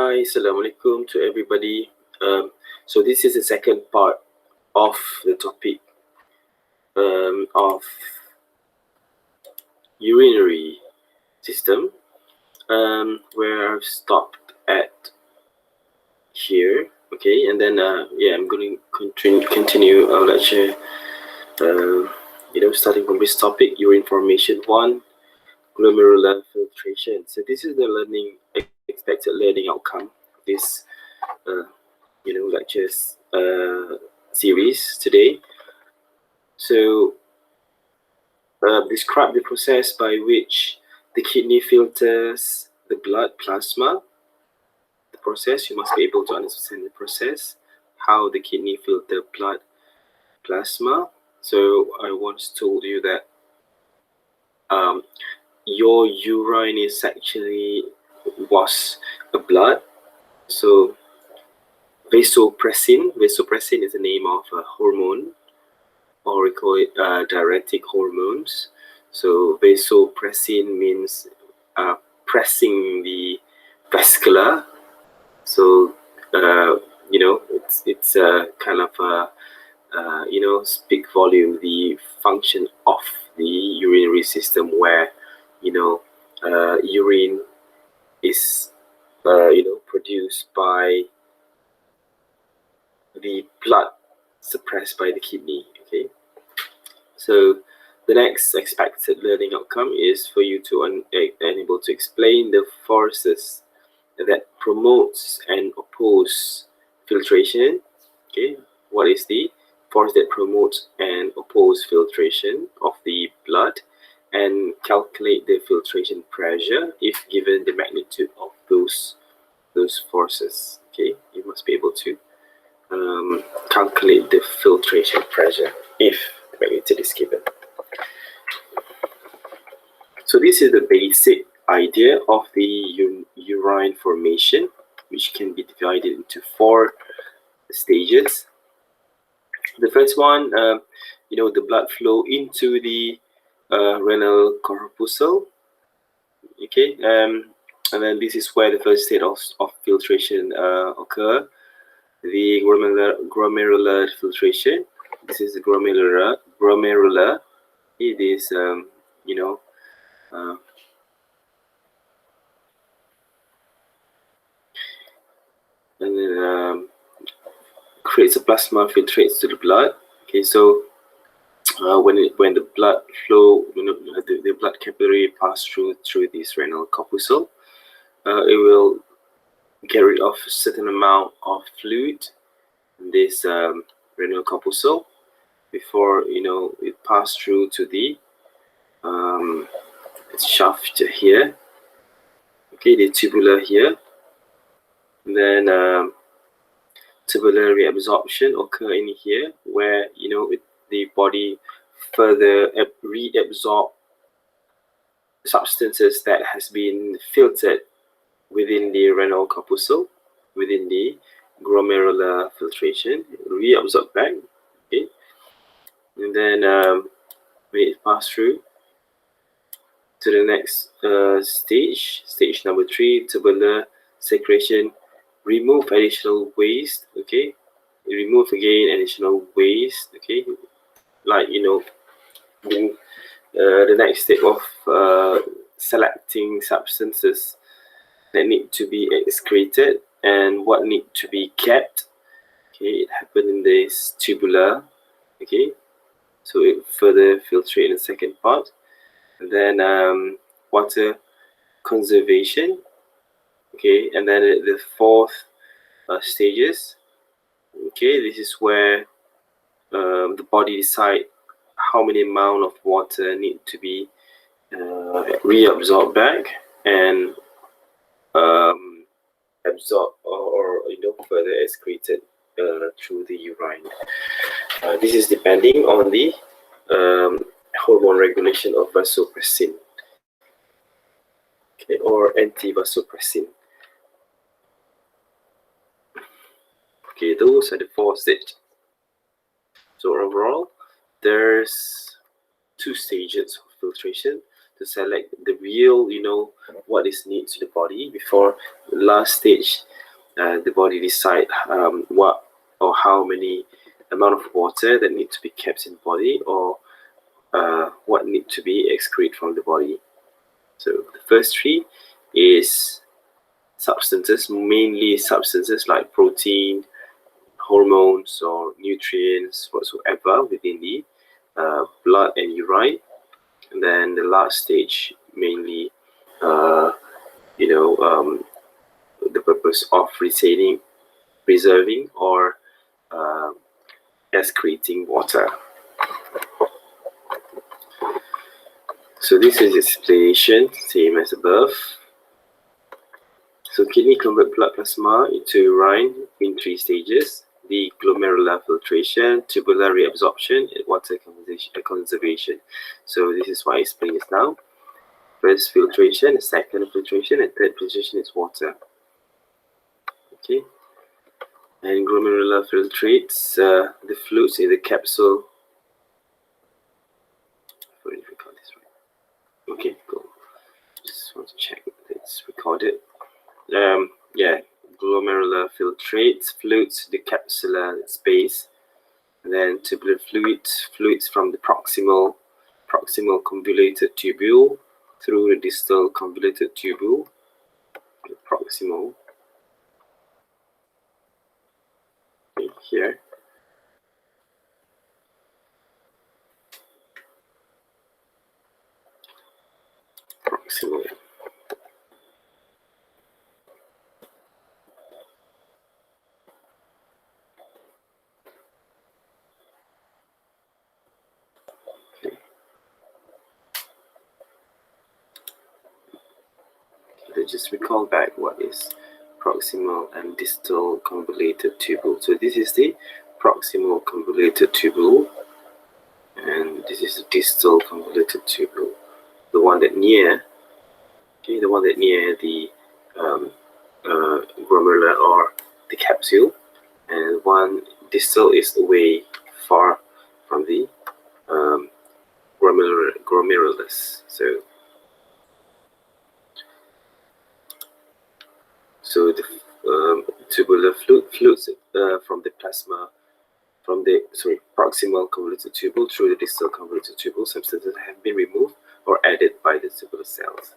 Hi, Assalamualaikum to everybody. So this is the second part of the topic of urinary system, where I've stopped at here. Okay, and then I'm going to continue our lecture. Starting from this topic, urine formation 1, glomerular filtration. So this is the expected learning outcome of this lectures series today. So describe the process by which the kidney filters the blood plasma. The process, you must be able to understand the process, how the kidney filter blood plasma. So I once told you that your urine is actually was a blood. So vasopressin is the name of a hormone, or we call it diuretic hormones. So vasopressin means pressing the vascular. So it's kind of speak volume the function of the urinary system, where urine is produced by the blood suppressed by the kidney. Okay, so the next expected learning outcome is for you to able to explain the forces that promotes and oppose filtration. Okay, what is the force that promotes and oppose filtration of the blood, and calculate the filtration pressure if given the magnitude of those forces. Okay, you must be able to calculate the filtration pressure if the magnitude is given. So this is the basic idea of the urine formation, which can be divided into 4 stages. The first one, the blood flow into the renal corpuscle. Okay, and then this is where the first state of filtration occur. The glomerular filtration. This is the glomerular. It is and then creates a plasma, filtrates to the blood. Okay, so when the blood flow, the blood capillary pass through this renal corpuscle, it will get rid of a certain amount of fluid in this renal corpuscle before it pass through to the shaft here. Okay, the tubular here. And then tubular reabsorption occur in here, where the body further reabsorb substances that has been filtered within the renal corpuscle, within the glomerular filtration, reabsorb back. Okay, and then when it pass through to the next stage number 3, tubular secretion, remove additional waste. Okay, remove again additional waste. Okay, like the next step of selecting substances that need to be excreted and what need to be kept. Okay, it happened in this tubular. Okay, so it further filtrate in the second part. And then water conservation. Okay, and then the 4th stages. Okay, this is where the body decide how many amount of water need to be reabsorbed back and absorbed or further excreted through the urine. This is depending on the hormone regulation of vasopressin, okay, or anti-vasopressin. Okay, those are the 4 stages. So overall, there's 2 stages of filtration. to select the real, what is needed to the body before the last stage. The body decide what or how many amount of water that need to be kept in the body, or what need to be excreted from the body. So the first three is substances, mainly substances like protein, hormones, or nutrients whatsoever within the blood and urine. And then the last stage, mainly the purpose of retaining, preserving, or excreting water. So this is explanation, same as above. So kidney convert blood plasma into urine in 3 stages: the glomerular filtration, tubular reabsorption, and water conservation. So this is why I explain this now. First filtration, second filtration, and third filtration is water. Okay. And glomerular filtrates the fluids in the capsule. If I got this right. Okay, cool. Just want to check that it's recorded. Glomerular filtrates fluids the capsular space, and then tubular fluids from the proximal convoluted tubule through the distal convoluted tubule, the proximal, here, proximal. Let's just recall back what is proximal and distal convoluted tubule. So this is the proximal convoluted tubule, and this is the distal convoluted tubule, the one that near the glomerular or the capsule, and one distal is away, far from the glomerulus. So the tubular fluids from the plasma, proximal convoluted tubule through the distal convoluted tubule, substances have been removed or added by the tubular cells.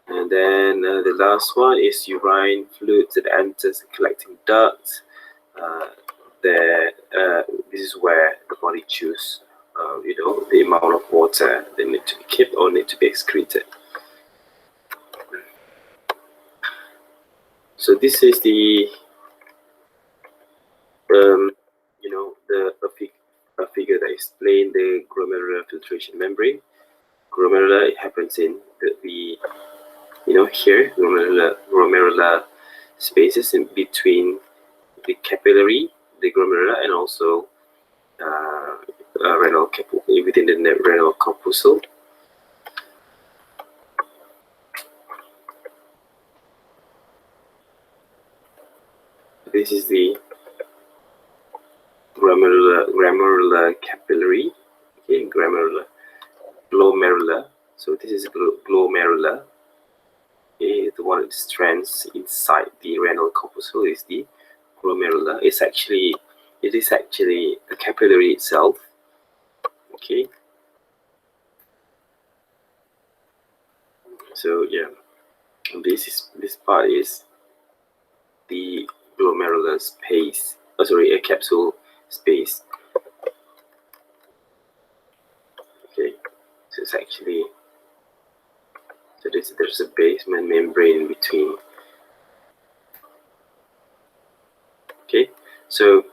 And then the last one is urine fluid that enters the collecting duct. This is where the body chooses, the amount of water that need to be kept or need to be excreted. So this is the a figure that explains the glomerular filtration membrane. Glomerular, it happens in here, glomerular spaces in between the capillary, the glomerular, and also within the renal corpuscle. This is the glomerular capillary. Okay, glomerular. So this is glomerular. Okay, the one that strands inside the renal corpuscle is the glomerular. It is actually the capillary itself. Okay. So yeah, this part is the glomerular space. A capsule space. Okay, so it's actually, so there's a basement membrane in between. Okay, so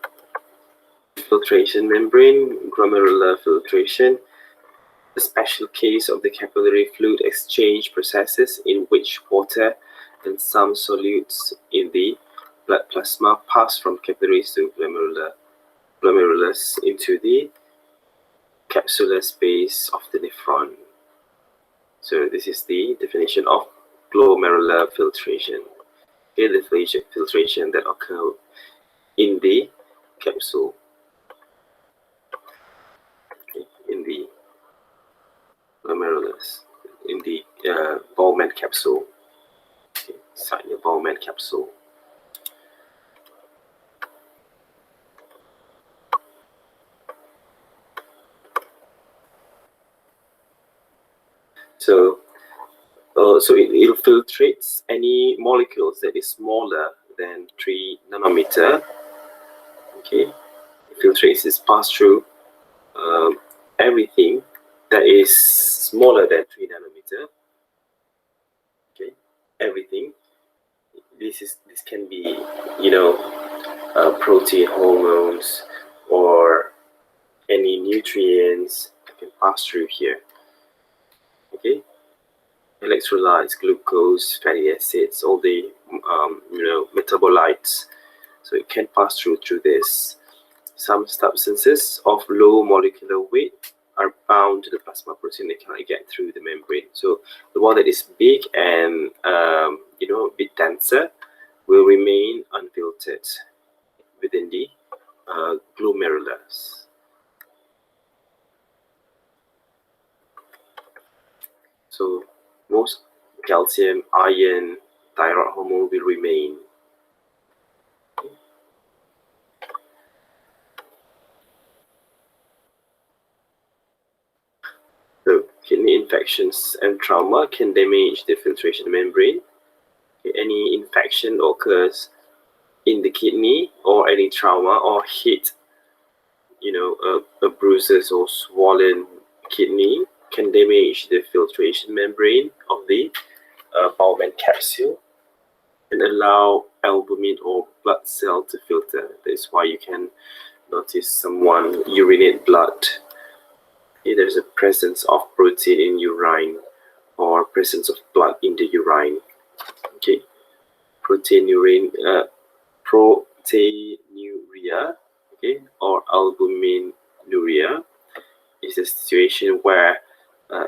filtration membrane, glomerular filtration, a special case of the capillary fluid exchange processes in which water and some solutes in the blood plasma pass from capillaries to glomerulus into the capsular space of the nephron. So this is the definition of glomerular filtration. Okay, the filtration that occurs in the capsule, in the glomerulus. in the Bowman capsule. Okay, inside the Bowman capsule. So it infiltrates any molecules that is smaller than 3 nanometer. Okay, infiltrates is pass through everything that is smaller than 3 nanometer. Okay, everything. This can be, protein, hormones, or any nutrients that can pass through here. Okay, electrolytes, glucose, fatty acids, all the metabolites. So it can pass through this. Some substances of low molecular weight are bound to the plasma protein. They cannot get through the membrane. So the one that is big and a bit denser will remain unfiltered within the glomerulus. So most calcium, iron, thyroid hormone will remain. So kidney infections and trauma can damage the filtration membrane. Any infection occurs in the kidney, or any trauma or hit, a bruises or swollen kidney can damage the filtration membrane of the Bowman capsule and allow albumin or blood cell to filter. That's why you can notice someone urinate blood. There's a presence of protein in urine or presence of blood in the urine. Okay, proteinuria, okay, or albuminuria is a situation where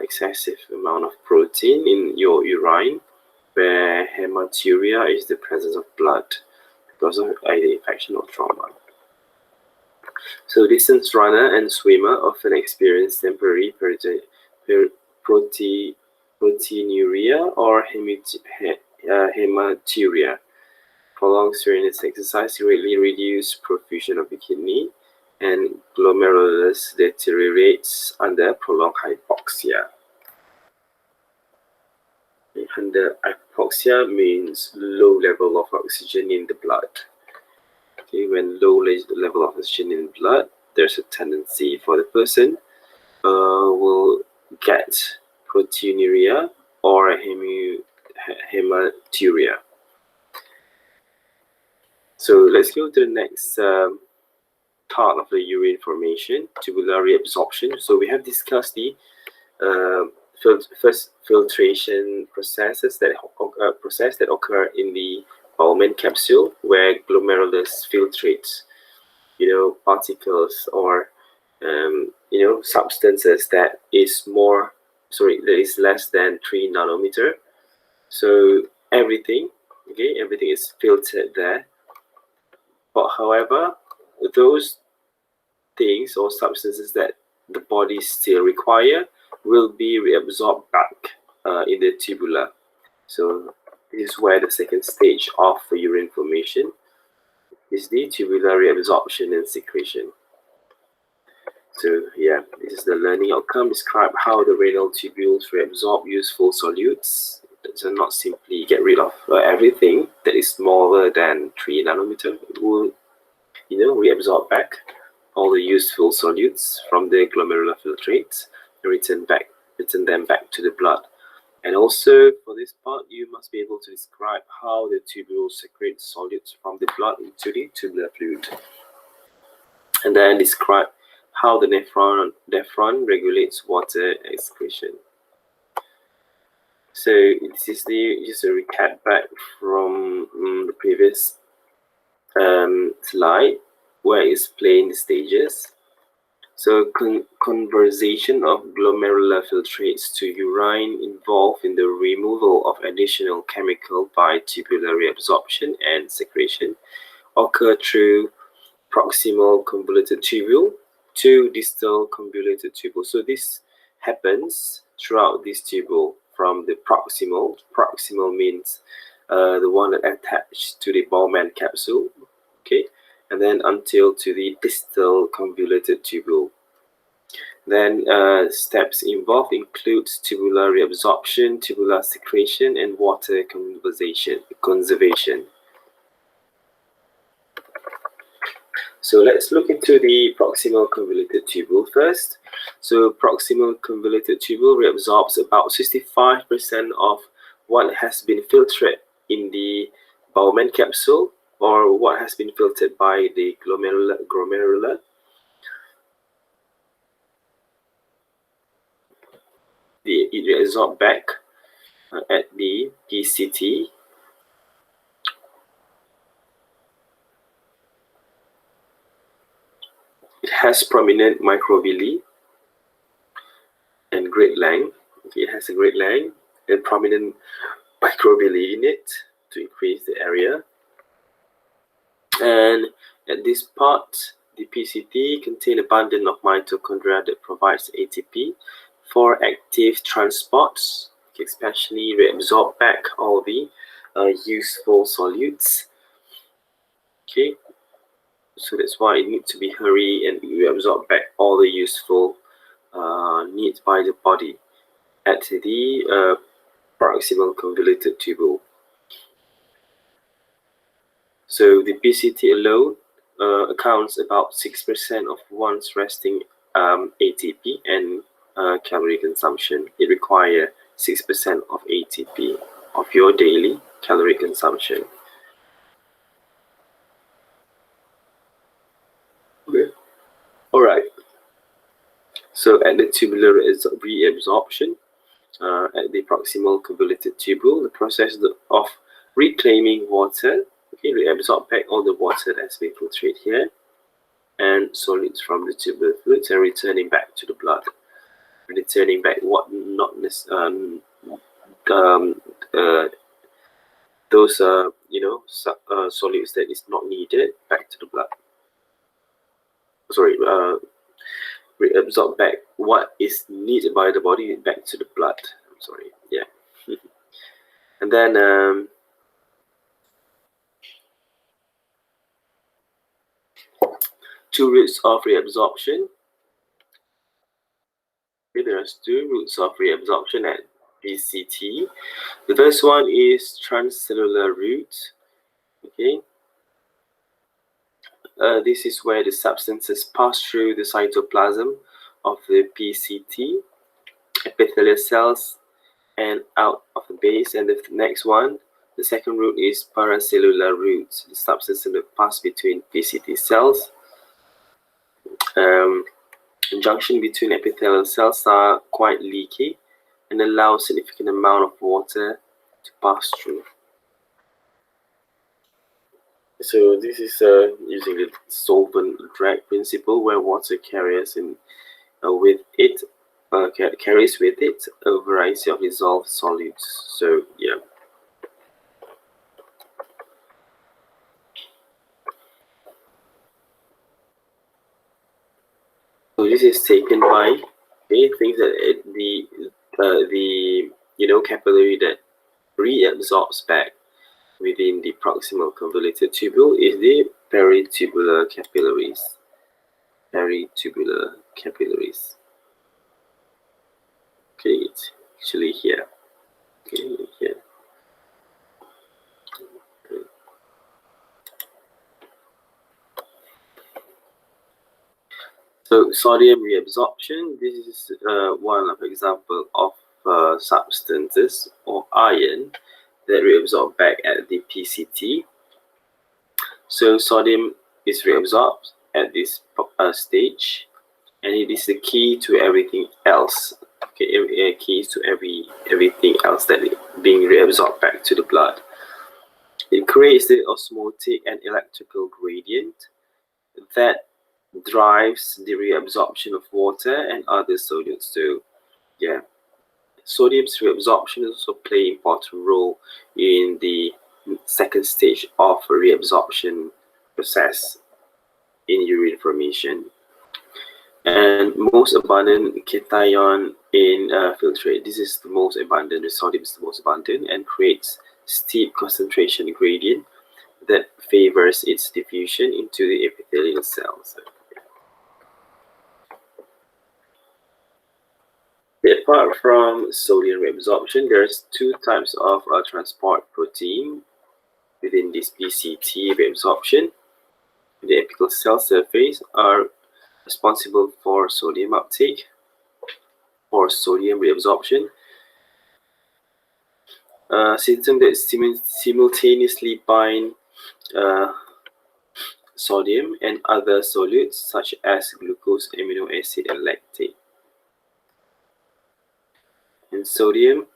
excessive amount of protein in your urine, where hematuria is the presence of blood because of either infection or trauma. So distance runner and swimmer often experience temporary proteinuria or hematuria. Prolonged strenuous exercise greatly reduces perfusion of the kidney, and glomerulus deteriorates under prolonged hypoxia. Under hypoxia means low level of oxygen in the blood. Okay, when low level of oxygen in blood, there's a tendency for the person will get proteinuria or hematuria. So let's go to the next part of the urine formation, tubular reabsorption. So we have discussed the first filtration processes that occur in the Bowman capsule, where glomerulus filtrates, particles or substances that is less than 3 nanometer. So everything is filtered there. But however, those things or substances that the body still require will be reabsorbed back in the tubula. So this is where the second stage of urine formation is the tubular reabsorption and secretion. So yeah, this is the learning outcome. Describe how the renal tubules reabsorb useful solutes. So not simply get rid of everything that is smaller than 3 nanometer. It will, reabsorb back all the useful solutes from the glomerular filtrates and return them back to the blood. And also for this part, you must be able to describe how the tubules secrete solutes from the blood into the tubular fluid. And then describe how the nephron regulates water excretion. So this is just a recap back from the previous slide, where I explained the stages. So conversion of glomerular filtrates to urine involved in the removal of additional chemical by tubular reabsorption and secretion occur through proximal convoluted tubule to distal convoluted tubule. So this happens throughout this tubule, from the proximal. Proximal means the one that attached to the Bowman capsule, okay, and then until to the distal convoluted tubule. Then steps involved includes tubular reabsorption, tubular secretion, and water conservation. So let's look into the proximal convoluted tubule first. So proximal convoluted tubule reabsorbs about 65% of what has been filtered in the Bowman capsule, or what has been filtered by the glomerular. It reabsorbs back at the PCT. It has prominent microvilli and great length. Okay, it has a great length and prominent microvilli in it to increase the area. And at this part, the PCT contains abundance of mitochondria that provides ATP for active transports, especially reabsorb back all the useful solutes. Okay, so that's why it needs to be hurry and reabsorb back all the useful needs by the body at the proximal convoluted tubule. So the PCT alone accounts about 6% of one's resting ATP and calorie consumption. It requires 6% of ATP of your daily calorie consumption. Okay. All right. So at the tubular reabsorption, at the proximal convoluted tubule, the process of reclaiming water, okay, reabsorb back all the water that's been filtrated here, and solids from the tubular fluids, and returning back to the blood. Returning back what not those solids that is not needed back to the blood. Sorry, reabsorb back what is needed by the body back to the blood. I'm sorry, yeah. And then two routes of reabsorption. Okay, there's two routes of reabsorption at PCT. The first one is transcellular route. Okay, this is where the substances pass through the cytoplasm of the PCT, epithelial cells, and out of the base. And the next one, the second route, is paracellular route. The substances that pass between PCT cells. Junction between epithelial cells are quite leaky and allow significant amount of water to pass through. So this is using the solvent drag principle, where water carries with it carries with it a variety of dissolved solids. So yeah. So this is taken by things that the capillary that reabsorbs back within the proximal convoluted tubule is the peritubular capillaries. Peritubular capillaries. Okay, it's actually here. Okay, here. Okay. So sodium reabsorption. This is one of example of substances or ion that reabsorb back at the PCT. So sodium is reabsorbed at this stage, and it is the key to everything else. Okay, keys to everything else that is being reabsorbed back to the blood. It creates the osmotic and electrical gradient that drives the reabsorption of water and other solutes. So yeah, sodium's reabsorption also play an important role in the second stage of reabsorption process in urine formation. And most abundant cation in filtrate. This is the most abundant, the sodium is the most abundant, and creates steep concentration gradient that favors its diffusion into the epithelial cells. Apart from sodium reabsorption, there's two types of transport protein within this PCT reabsorption. The apical cell surface are responsible for sodium uptake or sodium reabsorption. Systems that simultaneously bind sodium and other solutes such as glucose, amino acid, and lactate. And sodium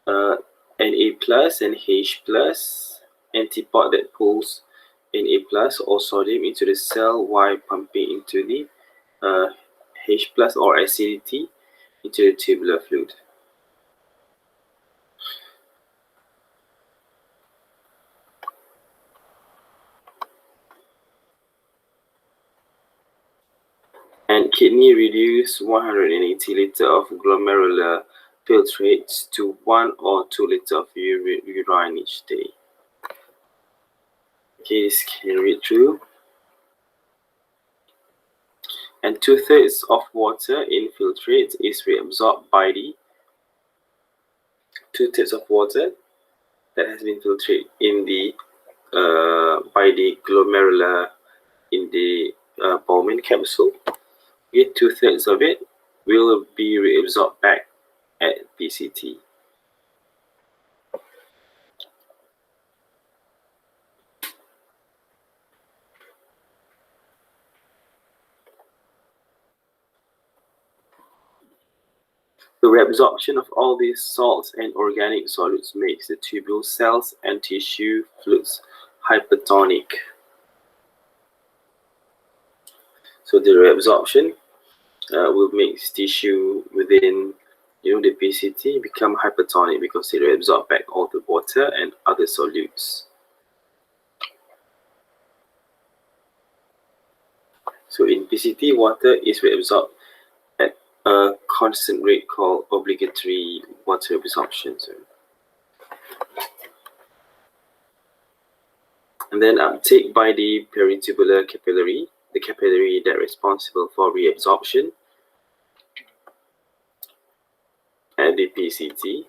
Na plus and H plus antipod that pulls Na plus or sodium into the cell while pumping into the H plus or acidity into the tubular fluid. And kidney reduce 180 liter of glomerular filtrates to 1 or 2 liter of urine each day. Okay, this can read through. And 2/3 of water in filtrate is reabsorbed by the 2/3 of water that has been filtrated in the by the glomerular in the Bowman capsule. Okay, 2/3 of it will be reabsorbed back at PCT. The reabsorption of all these salts and organic solutes makes the tubule cells and tissue fluids hypertonic. So the reabsorption will make tissue within the PCT become hypertonic because it reabsorbs back all the water and other solutes. So in PCT, water is reabsorbed at a constant rate called obligatory water absorption. And then uptake by the peritubular capillary, the capillary that is responsible for reabsorption at the PCT.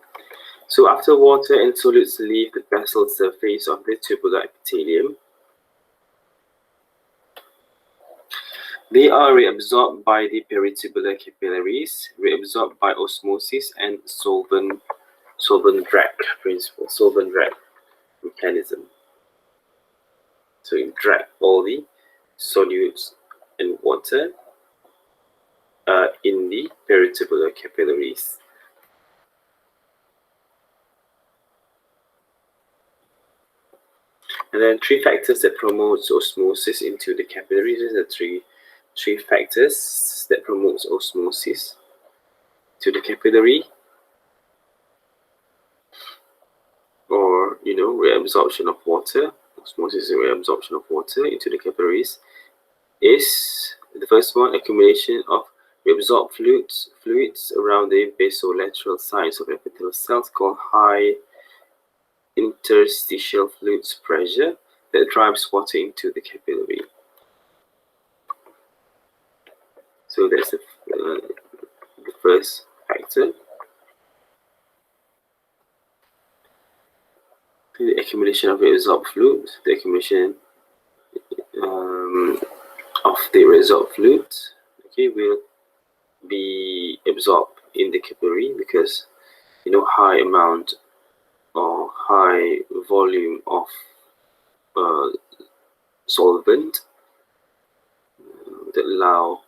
So after water and solutes leave the vessel surface of the tubular epithelium, they are reabsorbed by the peritubular capillaries, reabsorbed by osmosis and solvent drag principle, solvent drag mechanism. So you drag all the solutes and water in the peritubular capillaries. And then three factors that promote osmosis into the capillaries. These are three factors that promote osmosis to the capillary, or reabsorption of water. Osmosis and reabsorption of water into the capillaries is the first one: accumulation of reabsorbed fluids around the basolateral sides of epithelial cells called high interstitial fluids pressure that drives water into the capillary. So that's the first factor. The accumulation of reabsorbed fluid, the accumulation of the reabsorbed fluid, will be absorbed in the capillary because high amount or high volume of solvent that allow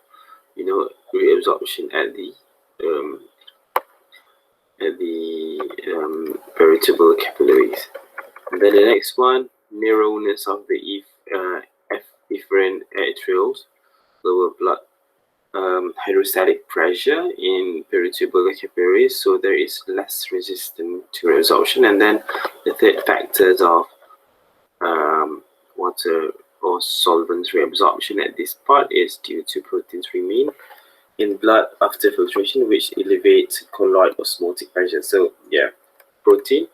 reabsorption at the peritubular capillaries. And then the next one, narrowness of the efferent arterioles, lower blood hydrostatic pressure in peritubular capillaries, so there is less resistance to reabsorption. And then the third factors of water or solvents reabsorption at this part is due to proteins remain in blood after filtration, which elevates colloid osmotic pressure. So yeah, protein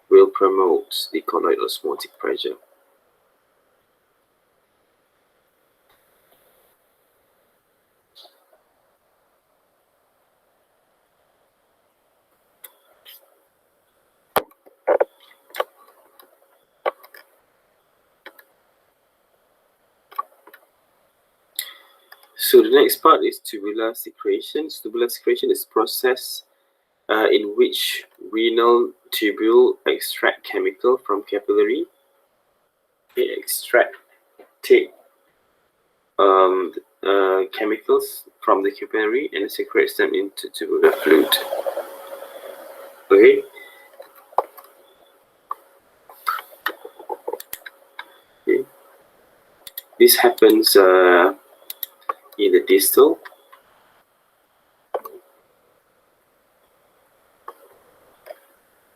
will promote the colloid osmotic pressure. So the next part is tubular secretion. Tubular secretion is process in which renal tubule extract chemical from capillary. They take chemicals from the capillary and secretes them into tubular fluid. Okay. Okay. This happens in the distal.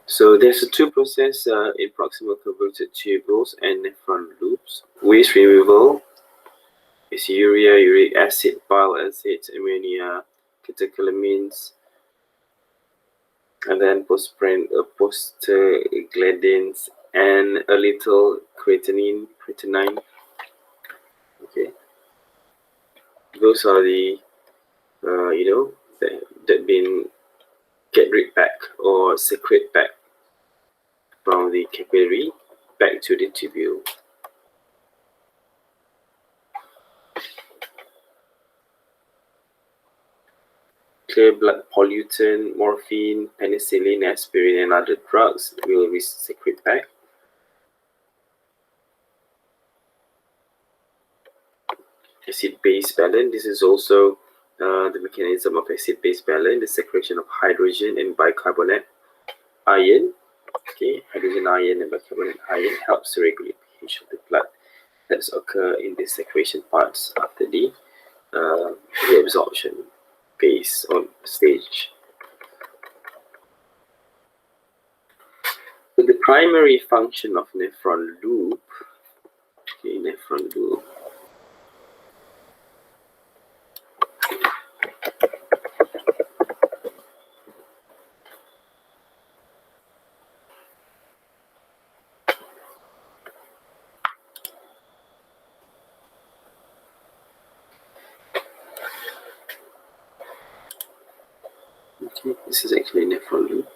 So there's a two process in proximal convoluted tubules and nephron loops. Waste removal is urea, uric acid, bile acids, ammonia, catecholamines, and then prostaglandins, and a little creatinine. Okay, those are the that been get rid back or secrete back from the capillary back to the tubule. Clear blood pollutant, morphine, penicillin, aspirin, and other drugs will secrete back. Acid-base balance. This is also the mechanism of acid-base balance, the secretion of hydrogen and bicarbonate ion. Okay, hydrogen ion and bicarbonate ion helps to regulate pH of the blood. That occur in the secretion parts after the reabsorption phase or stage. So the primary function of nephron loop, okay, nephron loop. Okay, this is actually nephron loop.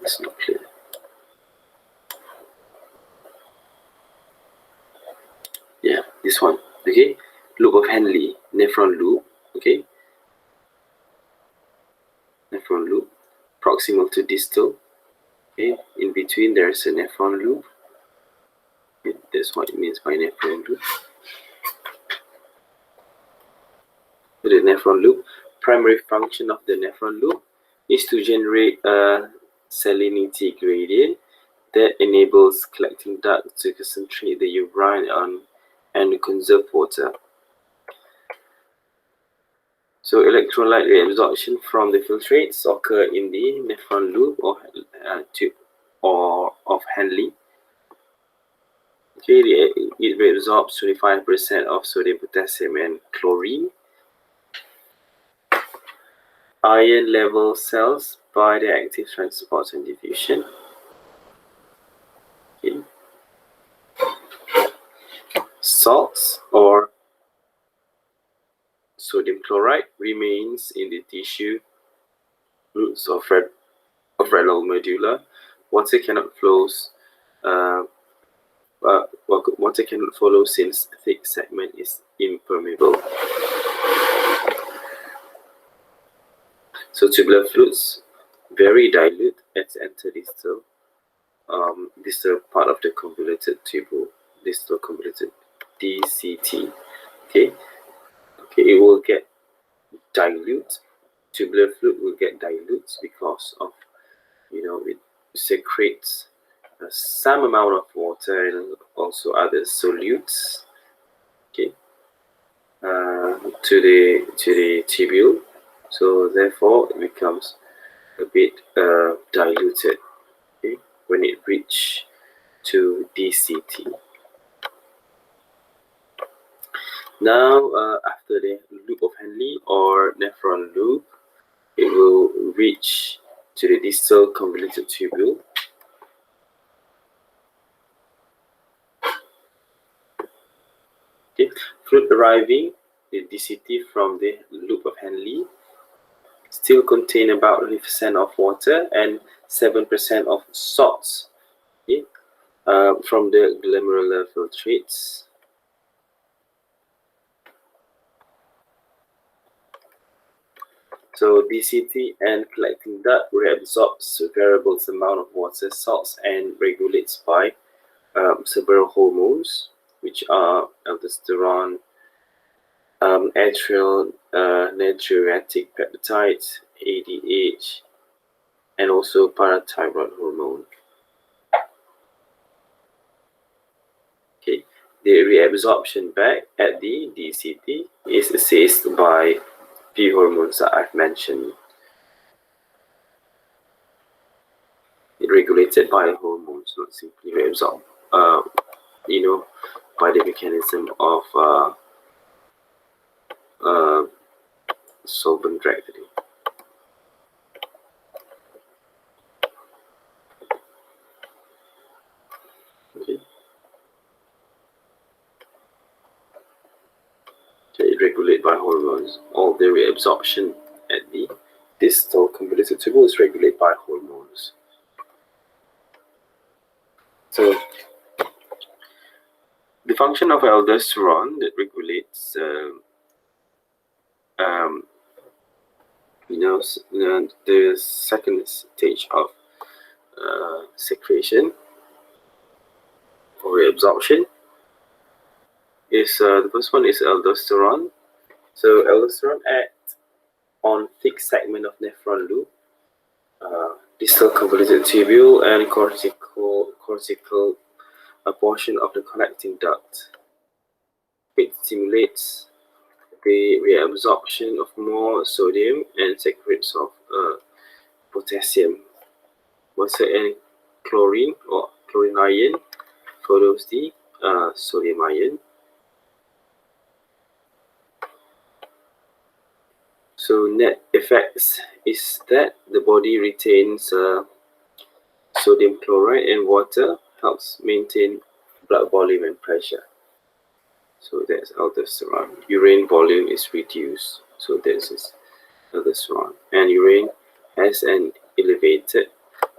It's not clear. Yeah, this one. Okay, loop of Henle, nephron loop. Okay, nephron loop, proximal to distal. Okay, in between there's a nephron loop. Okay, that's what it means by nephron loop. So the nephron loop, primary function of the nephron loop is to generate a salinity gradient that enables collecting ducts to concentrate the urine and conserve water. So electrolyte reabsorption from the filtrates occur in the nephron loop or tube or of Henle. Okay, it reabsorbs 25% of sodium, potassium, and chlorine. Ion level cells by the active transport and diffusion. Okay. Salts or sodium chloride remains in the tissue roots of renal medulla. Water cannot flow. Water cannot follow since thick segment is impermeable. So tubular fluids very dilute at enter distal part of the convoluted tubule, distal convoluted DCT. Okay, it will get dilute. Tubular fluid will get dilute because of it secretes some amount of water and also other solutes. Okay, to the tubule. So therefore, it becomes a bit diluted, okay, when it reach to DCT. Now, after the loop of Henle or nephron loop, it will reach to the distal convoluted tubule. Okay. Fluid arriving the DCT from the loop of Henle still contain about 20% of water and 7% of salts, okay, from the glomerular filtrates. So DCT and collecting duct reabsorbs variable amount of water, salts, and regulates by several hormones, which are aldosterone, atrial natriuretic peptides, ADH, and also parathyroid hormone. Okay, the reabsorption back at the DCT is assisted by few hormones that I've mentioned. It regulated by hormones, not simply reabsorbed, by the mechanism of solvent gravity. Okay. Regulated by hormones. All the reabsorption at the distal convoluted tubule is regulated by hormones. So the function of aldosterone that regulates the second stage of secretion or reabsorption is the first one is aldosterone. So aldosterone acts on thick segment of nephron loop, distal convoluted tubule, and cortical a portion of the collecting duct. It stimulates the reabsorption of more sodium and secretes of potassium, water, and chlorine or chlorine ion follows the sodium ion. So net effects is that the body retains sodium chloride and water, helps maintain blood volume and pressure. So that's aldosterone. Urine volume is reduced. So this is aldosterone. And urine has an elevated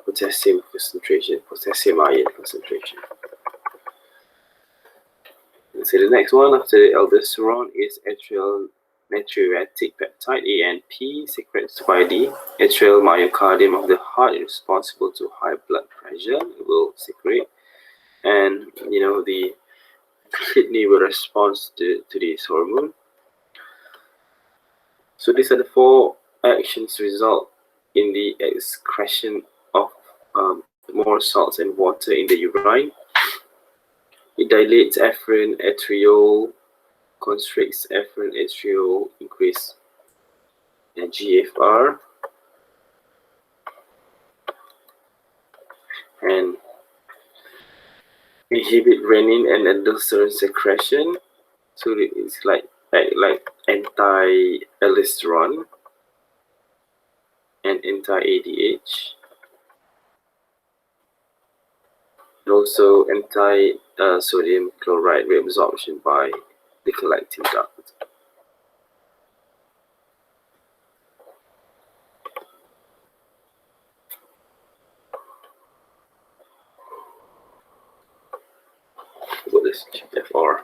potassium concentration, potassium ion concentration. So the next one after the aldosterone is atrial natriuretic peptide ANP, secreted by the atrial myocardium of the heart, responsible to high blood pressure. It will secrete, and the kidney will respond to this hormone. So these are the four actions result in the excretion of more salts and water in the urine. It dilates afferent arteriole, constricts afferent arteriole, increase GFR, and inhibit renin and aldosterone secretion. So it's like anti-aldosterone and anti-ADH. And also anti-sodium chloride reabsorption by the collecting duct. What is GFR?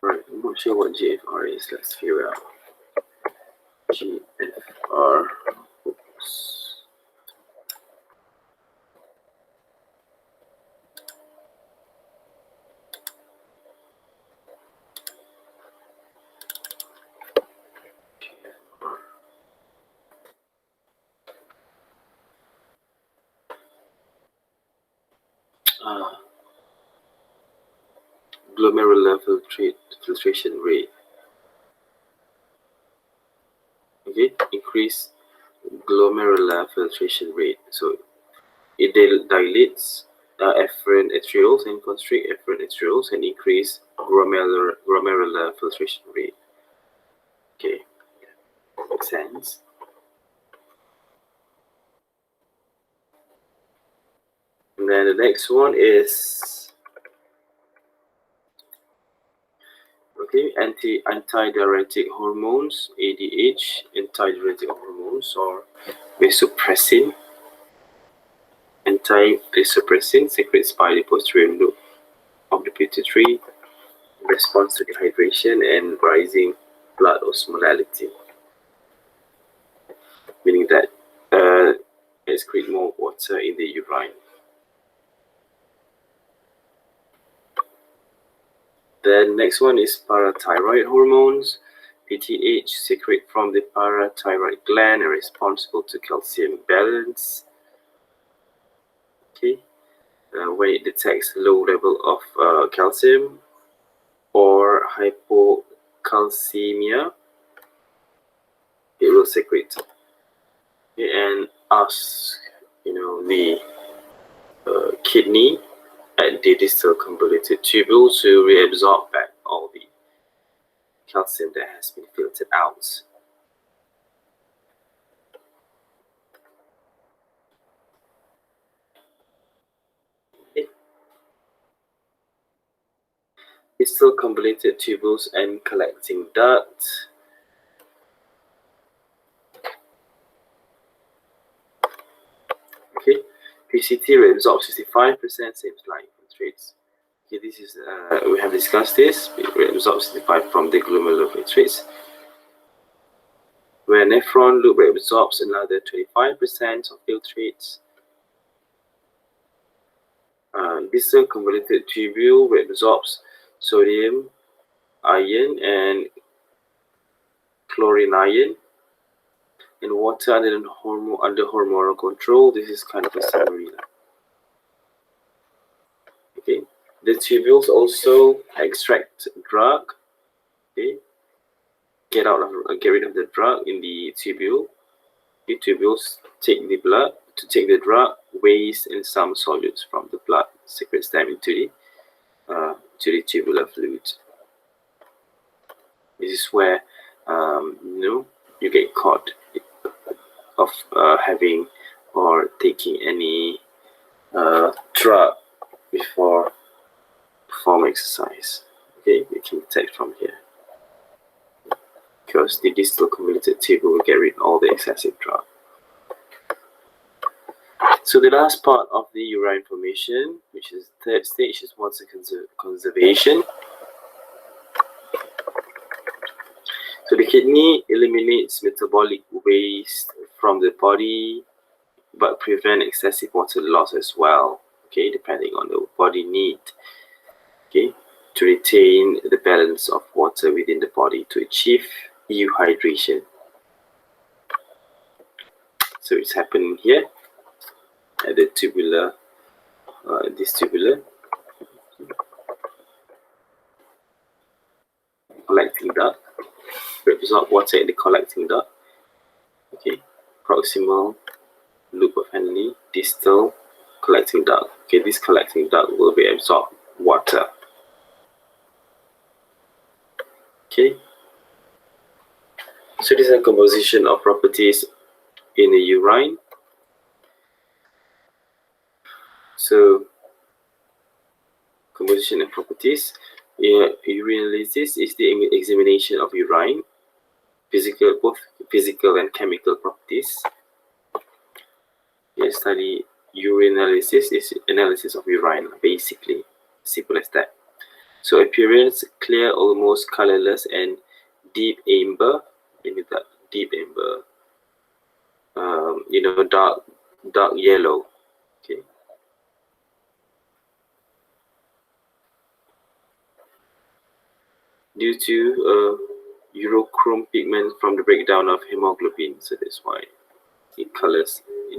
Right, I'm not sure what GFR is. Let's figure out. GFR. Oops. glomerular filtration rate. Okay, increase glomerular filtration rate. So it dilates afferent arterioles and constrict afferent arterioles and increase glomerular filtration rate. Okay, makes sense. And then the next one is antidiuretic hormones, ADH, antidiuretic hormones, or vasopressin. Antivasopressin secretes by the posterior lobe of the pituitary in response to dehydration and rising blood osmolality, meaning that excrete more water in the urine. The next one is parathyroid hormones. PTH secrete from the parathyroid gland and responsible to calcium balance. Okay, when it detects low level of calcium or hypocalcemia, it will secrete. Okay, and ask the kidney at the distal convoluted tubule to reabsorb back all the calcium that has been filtered out. Okay. Distal convoluted tubules and collecting duct. Okay, PCT reabsorbs 65%, same like filtrates. Okay, this is we have discussed this. It reabsorbs 65 from the glomerular filtrates. Where nephron loop reabsorbs another 25% of filtrates. Distal convoluted tubule reabsorbs sodium, iron, and chlorine ion, and water under hormonal control. This is kind of a summary. Okay, the tubules also extract drug. Okay, get rid of the drug in the tubule. The tubules take the blood to take the drug, waste, and some solutes from the blood, secretes them into the tubular fluid. This is where you get caught of having or taking any drug before perform exercise. Okay, you can detect from here because the distal convoluted tubule will get rid of all the excessive drug. So the last part of the urine formation, which is the third stage, is water conservation. So the kidney eliminates metabolic waste from the body, but prevent excessive water loss as well. Okay, depending on the body need. Okay, to retain the balance of water within the body to achieve euhydration. So it's happening here at the tubular, this tubular, collecting duct, reabsorb water in the collecting duct. Okay, proximal loop of Henle, distal collecting duct. Okay, this collecting duct will reabsorb water. Okay, so this is a composition of properties in the urine. So composition and properties. Urinalysis is the examination of urine, both physical and chemical properties. Study urinalysis is analysis of urine, basically, simple as that. So appearance: clear, almost colorless, and deep amber. Deep amber. Dark yellow. Okay. Due to urochrome pigment from the breakdown of hemoglobin, so that's why it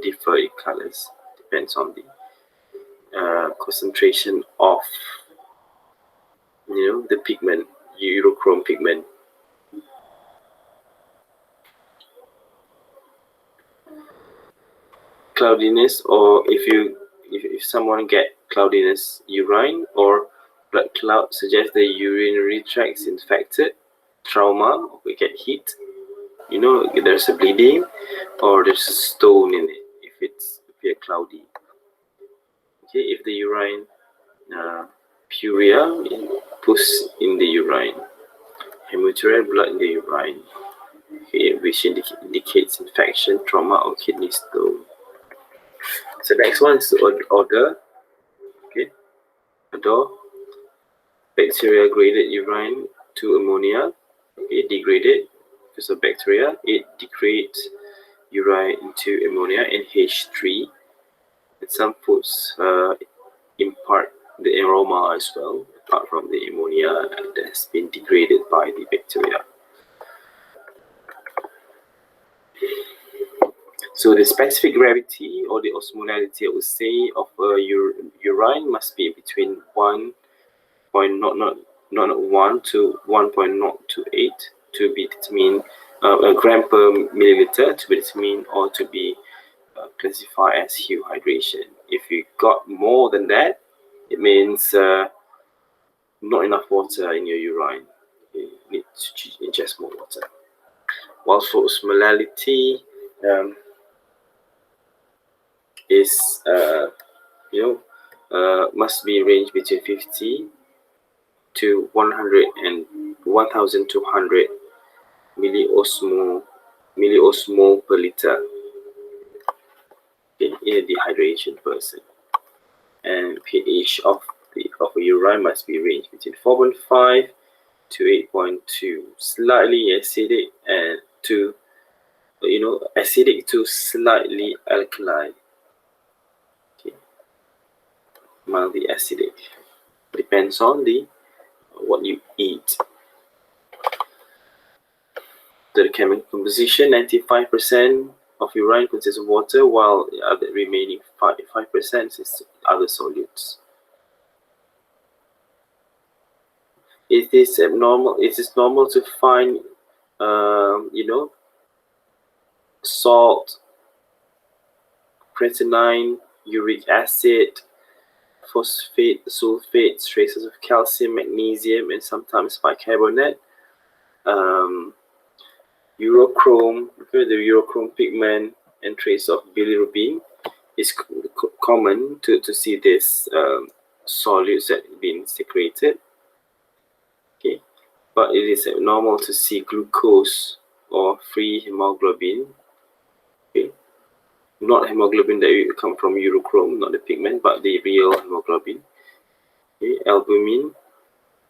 differs in colors, depends on the concentration of the pigment, urochrome pigment. Cloudiness, or if someone get cloudiness urine or blood clot, suggests the urinary tract is infected, trauma, we get heat, there's a bleeding, or there's a stone in it if it's cloudy. Okay, if the urine puria, pus in the urine, hematuria, blood in the urine, okay, which indicates infection, trauma, or kidney stone. So next one is odor. Okay, odor. Bacteria graded urine to ammonia. It degraded because of bacteria. It degrades urine into ammonia and H3. And some foods impart the aroma as well, apart from the ammonia that has been degraded by the bacteria. So the specific gravity or the osmolality, I would say, of urine must be between 1.1 to 1.028 to be determined, a gram per milliliter to be determined, or to be classified as hue hydration. If you got more than that, it means not enough water in your urine. You need to ingest more water. While for osmolality, is must be ranged between 50 to 100 and 1200 milliosmol per liter in a dehydration person. And pH of a urine must be ranged between 4.5 to 8.2, slightly acidic and to acidic to slightly alkaline. Mildly acidic, depends on what you eat. The chemical composition: 95% of urine consists of water, while the other remaining 5% is other solutes. It is normal to find salt, creatinine, uric acid, phosphate, sulfate, traces of calcium, magnesium, and sometimes bicarbonate. Urochrome, the urochrome pigment, and trace of bilirubin. It's common to see this solutes that have been secreted. Okay, but it is normal to see glucose or free hemoglobin. Okay, not hemoglobin that come from urochrome, not the pigment, but the real hemoglobin. Okay, albumin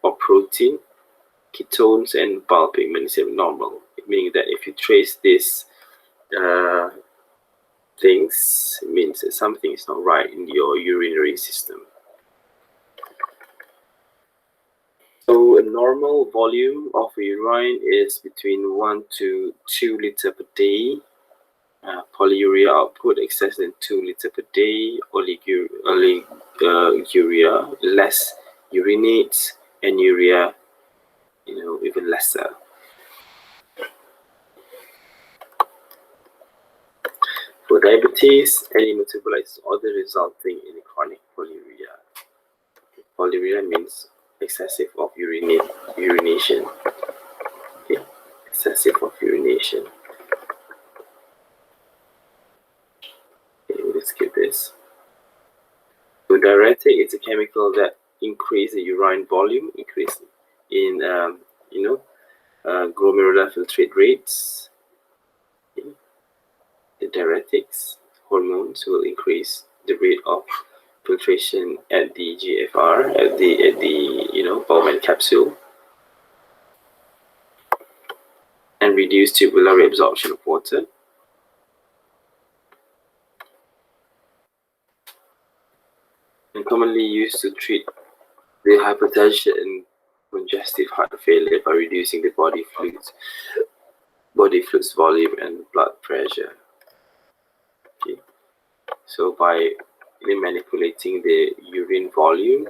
or protein, ketones, and bile pigment is abnormal, meaning that if you trace these things, it means that something is not right in your urinary system. So a normal volume of urine is between 1 to 2 liters per day. Polyuria output excess than 2 liters per day. Oliguria less urinates, and urea even lesser. For diabetes, any metabolic disorder resulting in chronic polyuria. Polyuria means excessive of urination. Okay, excessive of urination. Okay, let's skip this. So diuretic is a chemical that increases the urine volume, increase in glomerular filtrate rates. Okay. The diuretics hormones will increase the rate of filtration at the GFR, at the Bowman capsule, and reduce tubular reabsorption of water. And commonly used to treat the hypertension and congestive heart failure by reducing the body fluids volume and blood pressure. Okay. So by in manipulating the urine volume.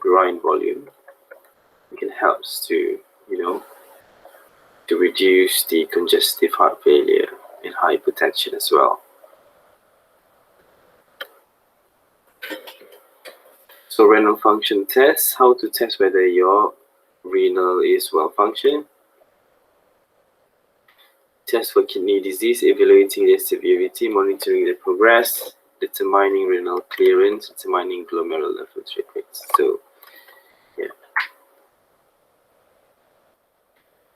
It can help to, to reduce the congestive heart failure and hypertension as well. So renal function test, how to test whether your renal is well functioning. Test for kidney disease, evaluating the severity, monitoring the progress, determining renal clearance, determining glomerular filtrate rates. So, yeah.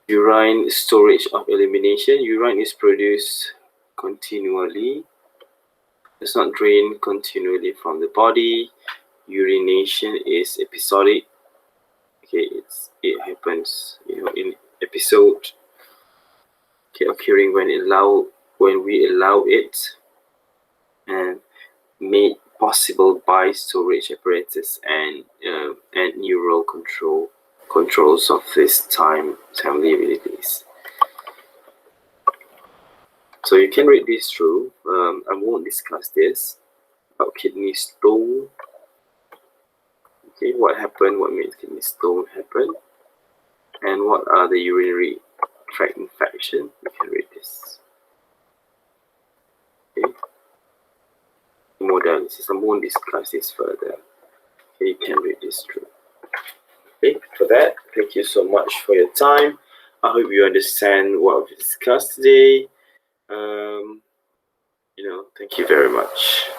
Urine storage of elimination. Urine is produced continually, does not drain continually from the body. Urination is episodic. Okay, it happens, in episode. Okay, occurring when we allow it, and made possible by storage apparatus and neural controls of this timely release. So you can read this through. I won't discuss this about kidney stone. Okay, what happened? What made kidney stone happen? And what are the urinary tract infection? You can read this. Okay. Modalities. I won't discuss this further. Okay, you can read this through. Okay, for that, thank you so much for your time. I hope you understand what we've discussed today. Thank you very much.